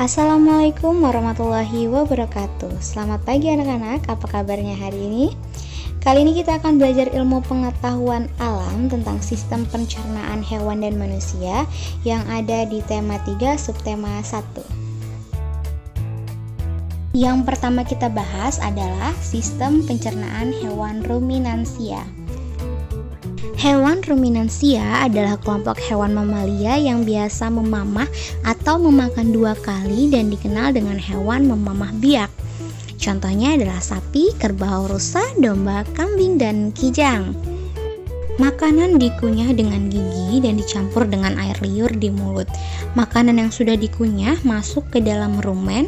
Assalamualaikum warahmatullahi wabarakatuh. Selamat pagi anak-anak, apa kabarnya hari ini? Kali ini kita akan belajar ilmu pengetahuan alam tentang sistem pencernaan hewan dan manusia yang ada di tema 3 subtema 1. Yang pertama kita bahas adalah sistem pencernaan hewan ruminansia. Hewan ruminansia adalah kelompok hewan mamalia yang biasa memamah atau memakan 2 kali dan dikenal dengan hewan memamah biak. Contohnya adalah sapi, kerbau, rusa, domba, kambing, dan kijang. Makanan dikunyah dengan gigi dan dicampur dengan air liur di mulut. Makanan yang sudah dikunyah masuk ke dalam rumen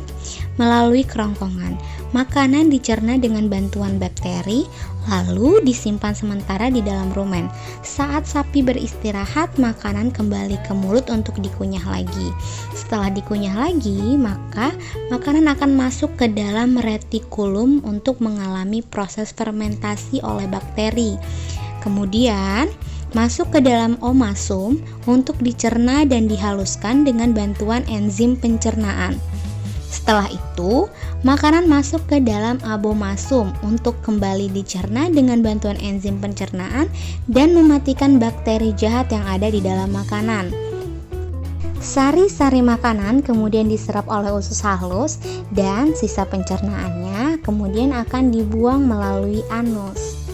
melalui kerongkongan. Makanan dicerna dengan bantuan bakteri, lalu disimpan sementara di dalam rumen. Saat sapi beristirahat, makanan kembali ke mulut untuk dikunyah lagi. Setelah dikunyah lagi, maka makanan akan masuk ke dalam retikulum untuk mengalami proses fermentasi oleh bakteri. Kemudian masuk ke dalam omasum untuk dicerna dan dihaluskan dengan bantuan enzim pencernaan. Setelah itu, makanan masuk ke dalam abomasum untuk kembali dicerna dengan bantuan enzim pencernaan dan mematikan bakteri jahat yang ada di dalam makanan. Sari-sari makanan kemudian diserap oleh usus halus dan sisa pencernaannya kemudian akan dibuang melalui anus.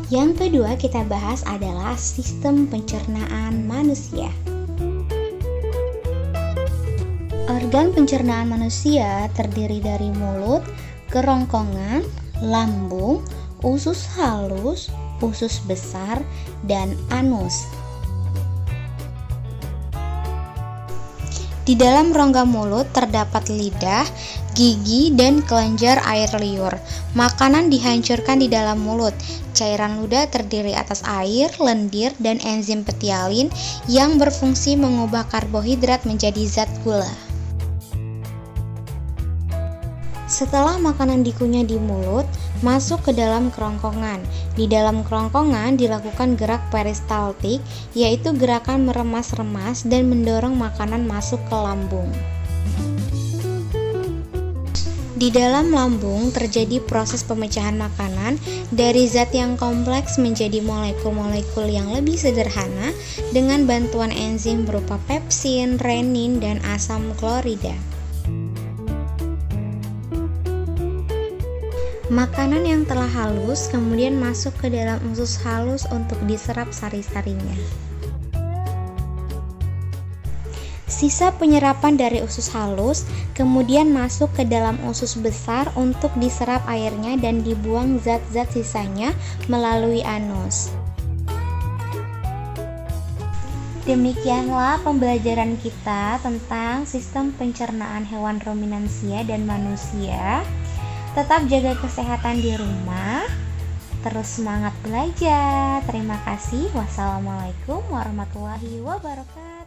Yang kedua kita bahas adalah sistem pencernaan manusia. Organ pencernaan manusia terdiri dari mulut, kerongkongan, lambung, usus halus, usus besar, dan anus. Di dalam rongga mulut terdapat lidah, gigi, dan kelenjar air liur. Makanan dihancurkan di dalam mulut. Cairan ludah terdiri atas air, lendir, dan enzim petialin yang berfungsi mengubah karbohidrat menjadi zat gula. Setelah makanan dikunyah di mulut, masuk ke dalam kerongkongan. Di dalam kerongkongan dilakukan gerak peristaltik, yaitu gerakan meremas-remas dan mendorong makanan masuk ke lambung. Di dalam lambung terjadi proses pemecahan makanan dari zat yang kompleks menjadi molekul-molekul yang lebih sederhana dengan bantuan enzim berupa pepsin, renin, dan asam klorida. Makanan yang telah halus kemudian masuk ke dalam usus halus untuk diserap sari-sarinya. Sisa penyerapan dari usus halus kemudian masuk ke dalam usus besar untuk diserap airnya dan dibuang zat-zat sisanya melalui anus. Demikianlah pembelajaran kita tentang sistem pencernaan hewan ruminansia dan manusia. Tetap jaga kesehatan di rumah, terus semangat belajar. Terima kasih. Wassalamualaikum warahmatullahi wabarakatuh.